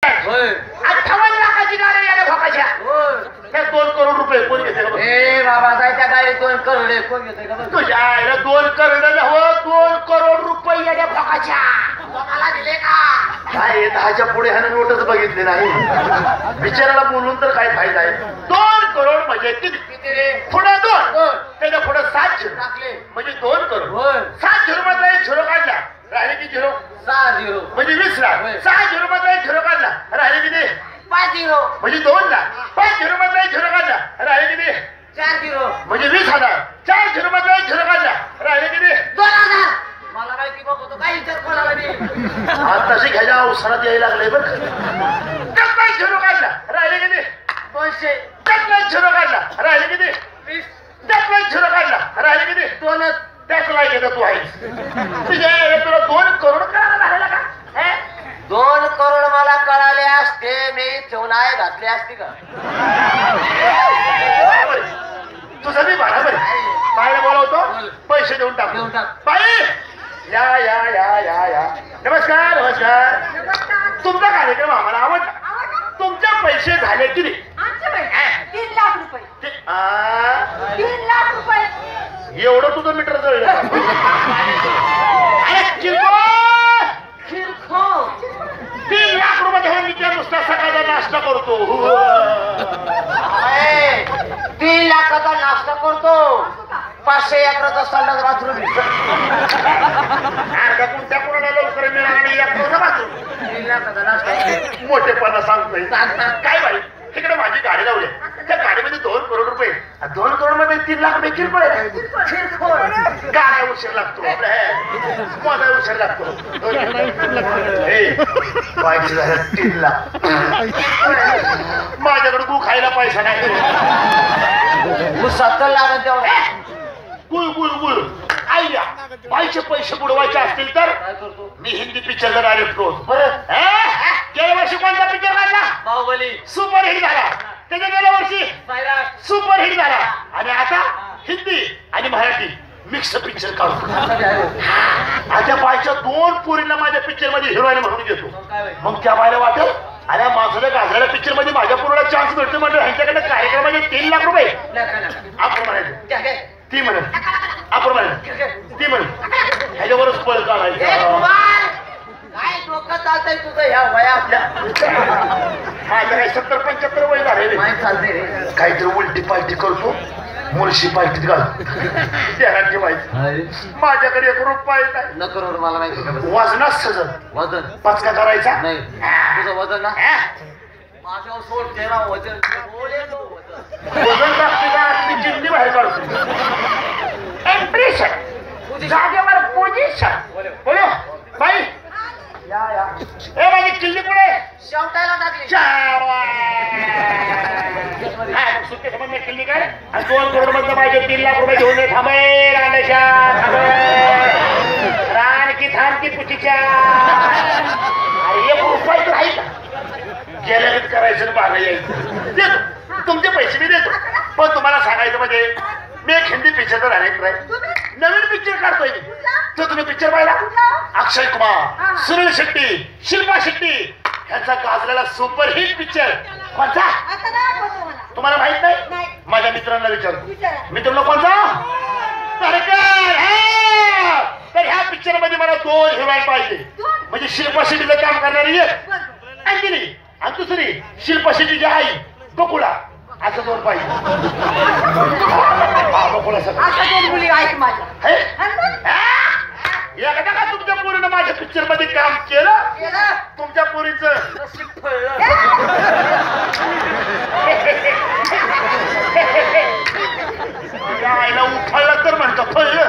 58 लाखाची गाडी याला भोकाच्या. त्या 2 करोड रुपये कोण घेते का? ए बाबा जाय त्या गाडीत 2 करोड कोण घेते का? तुझ्या आईला 2 करोड हो, 2 करोड रुपये याला भोकाच्या. मला दिले का? काय 10च्या पुढे ह्यानं नोटच बघितले नाही. बिचाराला बोलून तर काय फायदा आहे? 2 करोड म्हणजे किती रे? पुढे 2 त्याच्या पुढे 7 झिरो टाकले म्हणजे 2 करोड. 7 झिरो मधला 1 झिरो काढला राहिले की झिरो. 6 झिरो म्हणजे 20 लाख. 6 झिरो मधला 1 झिरो काढला राहिले किती? 5 झिरो म्हणजे 2 लाख. 5 झिरो मधला 1 झिरो काढला राहिले किती? 4 झिरो म्हणजे 20,000. 4 झिरो मधला 1 झिरो काढला राहिले किती? 2,000. मला माहिती बघ होतो काय विचार कोणाला नाही. आताशी घ्यायला अवसरात यायला लागले बघ. त्यातला 1 झिरो काढला राहिले किती? 200. त्यातला 1 झिरो काढला राहिले किती? 20. त्यातला 1 झिरो काढला राहिले किती? 2च. त्याच लायक तू आहेस. तुझ्या तुला 2 करोड कळायला झालेला का? 2 करोड मला कळाले असते मी ठेवून घातले असते का? तुझं मी बरोबर बायला बोलवतो पैसे देऊन टाक. बाई या या या या या नमस्कार नमस्कार. तुमचा कार्यक्रम आम्हाला आवडला. तुमचे पैसे झाले किती? 3 लाख रुपये. 3 लाख रुपये एवढं तुझं मीटर जळलं. अरे किरकोळ 3 लाख रुपये घेऊन मी त्या नुसता सकाळचा नाश्ता करतो. 3 लाखाचा नाश्ता करतो. 500 एकराचा संडास बाथरूम. अर्धा कोणत्या कोणाला लवकर मिळणार आणि एकराचा बाथरूम. 3 लाखाचा नाश्ता मोठेपणा सांगतोय. काय बाई तिकडे माझी गाडी लावली. त्या गाडीमध्ये 2 करोड रुपये. 2 करोड मध्ये 3 लाख रुपये किरकोळ आहे. गाड्या उशीर लागतो. माझा उशीर लागतो. पाहिजे झाल्या 3 लाख. माझ्याकडे गु खायला पैसा नाही. लागत तेवढा. गुळ गुळ गुळ आयडिया. बाईचे पैसे बुडवायचे असतील तर मी हिंदी पिक्चरचा डायरेक्टर होतो. बरं गेल्या वर्षी कोणता पिक्चर काढला? बाहुबली. सुपर हिट झाला. त्याच्या गेल्या वर्षी सुपर हिट झाला. आणि आता हिंदी आणि मराठी मिक्स पिक्चर काढतो. आता बायच्या 2 पोरींना माझ्या पिक्चर मध्ये हिरोईन म्हणून घेतो. मग त्या बायला वाटेल अरे माझ्या गाजराच्या पिक्चर मध्ये माझ्या पोरीला चान्स भेटतो म्हणजे ह्यांच्याकडे कार्यक्रमाचे 3 लाख रुपये. आपण म्हणायचं ती म्हणत आपण म्हणत ती म्हणत ह्याच्यावरच पळ काढायचं. काय डोकं चालतंय तुझं ह्या वया आपल्या? माझं काय 70-75 वय झाले. चालते रे. काहीतरी उलटी पालटी करतो. मुळशी पालटीत घालतो. त्याला ठेवायचं. माझ्याकडे 1 रुपया नाही. न करोड मला माहिती का? वजनात सजन वजन पचका करायचा नाही. तुझं वजन ना माझ्यावर सोड तेरा वजन. वजन लागते का? आपली चिमणी बाहेर काढतो. इम्प्रेशन जागेवर पोझिशन. बोलो बाई ए माझी किल्ली पुढे शेवटायला टाकली. सुट्टी समज मी किल्ली काय आणि 2 करोड मधलं माझे 3 लाख रुपये घेऊन थांबे रांडेच्या रान की थांब की पुचीच्या. अरे 1 रुपये तर आहे का? गेल्यागत करायचं बागा यायचं. देतो तुमचे पैसे मी देतो. पण तुम्हाला सांगायचं म्हणजे मी एक हिंदी पिक्चरचा डायरेक्टर आहे. नवीन पिक्चर काढतोय मी. तो तुम्ही पिक्चर पाहिला? अक्षय कुमार, सुनील शेट्टी, शिल्पा शेट्टी ह्यांचा गाजलेला सुपर हिट पिक्चर कोणता तुम्हाला माहित नाही? माझ्या मित्रांना विचारतो. मित्रांनो कोणता? तर ह्या पिक्चर मध्ये मला 2 हिरोईन पाहिजे. म्हणजे शिल्पा शेट्टीचं काम करणारी एक अंजली आणि दुसरी शिल्पा शेट्टीची आई बकुळा. असं 2 पाहिजे. मुली आहेत माझ्या. एकदा का तुमच्या पोरीनं माझ्या पिक्चर मध्ये काम केलं? तुमच्या पोरीचं आईला उफाळलं तर म्हणतो फळलं.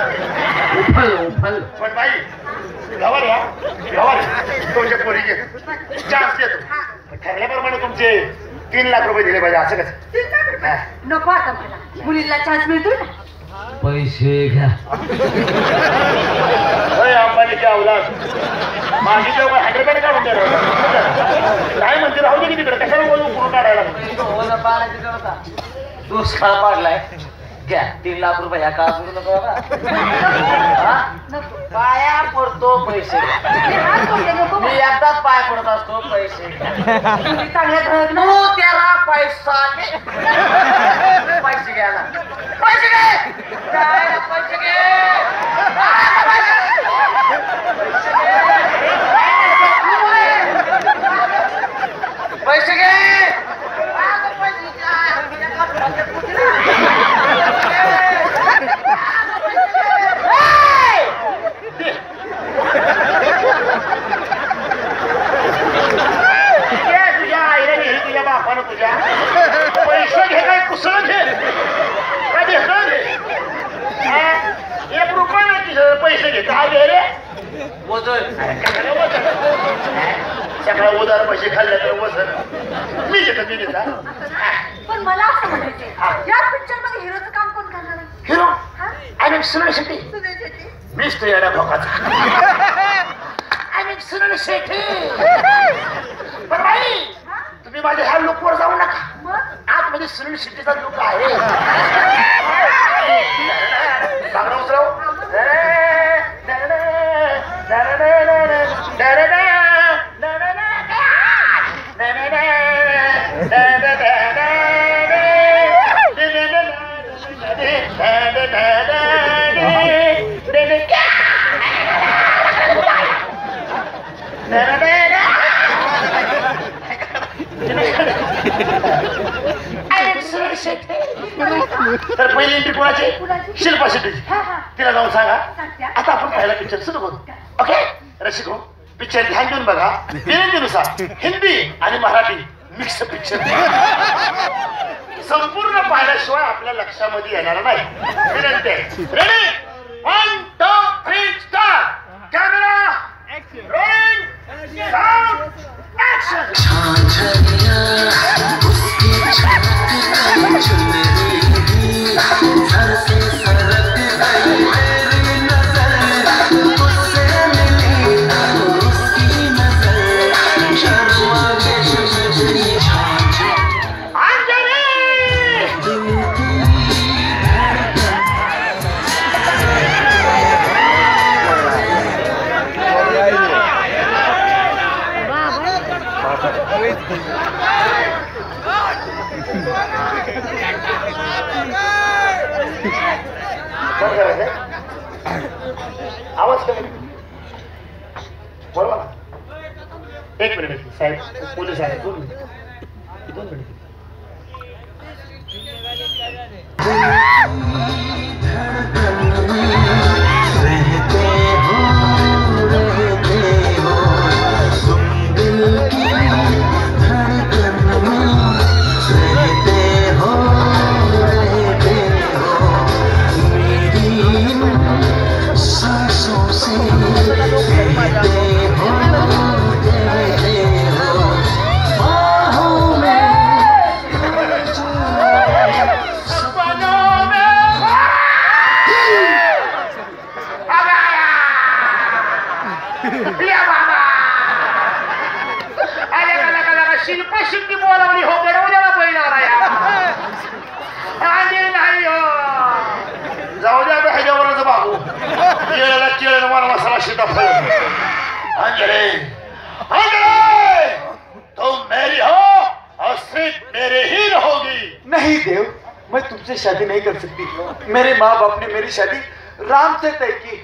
पण बाई गवार या गवार तुमच्या पोरीचे चान्स देतो. ठरल्याप्रमाणे तुमचे 3 लाख रुपये दिले पाहिजे. असं कसं? नको आता मला मुलीला चान्स मिळतोय ना. पैसे घ्या. अंबानीची अवलाद माझी तेव्हा 100 काढून द्या. काय म्हणते राहू दे की तिकडे कशाला बोलू करून काढायला. दुष्काळ पाडलाय. घ्या 3 लाख रुपये ह्या का करू नको बाबा हा? नको पाया पडतो पैसे घ्या. मी हात जोडले, नको मी मला. एकदाच पाय पडत असतो पैसे घ्या. तुम्ही चांगल्या घरात तू त्याला पैसा घे. पैसे घ्यायला पैसे घे जायला पैसे घे पैसे घे तुझ्या आईला घे तुझ्या बापानं तुझ्या पैसे घे काय कुसळ घे काय घेतलं घे 1 रुपया नाही तुझं पैसे घे काय घे रे वजन सगळा उदार पैसे खाल्ले तर वजन मी घेता पण मला असं म्हणायचंय या पिक्चर मध्ये हिरोचं काम कोण करणार आहे? हिरो हा? आय सुनील शेट्टी सुनील शेट्टी. मीच तो येड्या भोकाचा आय सुनील शेट्टी पण बाई हा? तुम्ही माझ्या ह्या लुकवर जाऊ नका मग आतमध्ये सुनील शेट्टीचा लुक आहे बागडा उचलाव तर पहिली एंट्री कोणाची कुणाची? शिल्पा शेट्टीची हा, हा. तिला जाऊन सांगा सांगते. आता आपण पहिला पिक्चर सुरू करू ओके रसिको पिक्चर ध्यान देऊन बघा विनंतीनुसार हिंदी आणि मराठी मिक्स पिक्चर संपूर्ण पाहिल्याशिवाय आपल्या लक्षामध्ये येणार नाही विनंती ready 1 2 3 start camera rolling sound action आवाज कमी बरोबर ना 1 मिनिट साहेब पोलीस आहे 2 मिनिट शिल्पा शिल्पी बोलावली हो गडवल्याला बैलाला नाही जाऊ द्या ह्याच्यावरच बाबू केळला केळ मला मसाला सीताफळ अंजले अंजले तुम मेरी हो और सिर्फ मेरे ही रहोगी नहीं देव, मैं तुमसे शादी नहीं कर सकती। मेरे माँ बाप ने मेरी शादी राम से तय की।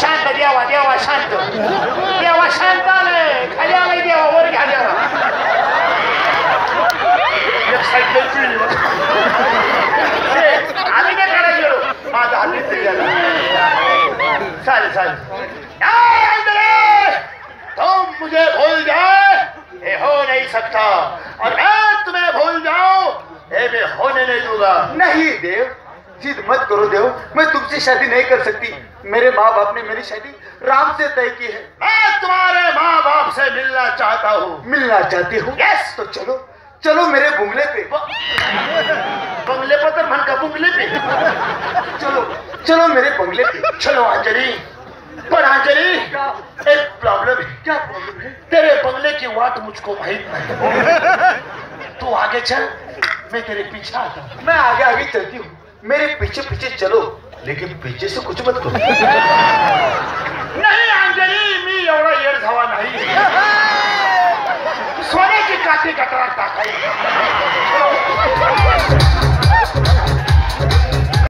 शांत देवा देवा शांत देवा शांत आलंय खाली आलाय देवा वर घ्या देवा एक साईड आम्ही काय करायला गेलो माझा हातीत चालेल चालेल तुम मुझे भूल जाए ये हो नहीं सकता और मैं तुम्हें भूल जाऊं ये मैं होने नहीं दूंगा। नहीं देव, जिद मत करो देव, मैं तुमसे शादी नहीं कर सकती। मेरे माँ बाप ने मेरी शादी राम से तय की है। मैं तुम्हारे माँ बाप से मिलना चाहता हूँ। मिलना चाहती हूँ? यस। तो चलो चलो मेरे बुंगले पे। बंगले पर तो मन का बुंगले पे चलो चलो मेरे बंगले पे। चलो अंजलि पर अंजलि एक प्रॉब्लम है। क्या प्रॉब्लम है? तेरे बंगले की वाट मुझको माहित नहीं। तू आगे चल, मैं तेरे पीछे आता हूँ। मैं आगे आगे चलती हूँ, मेरे पीछे पीछे चलो, लेकिन पीछे से कुछ मत करो। नहीं अंजलि, मी एवढा येड धावा नाही। सोन्याची काठी गटारात टाकायची।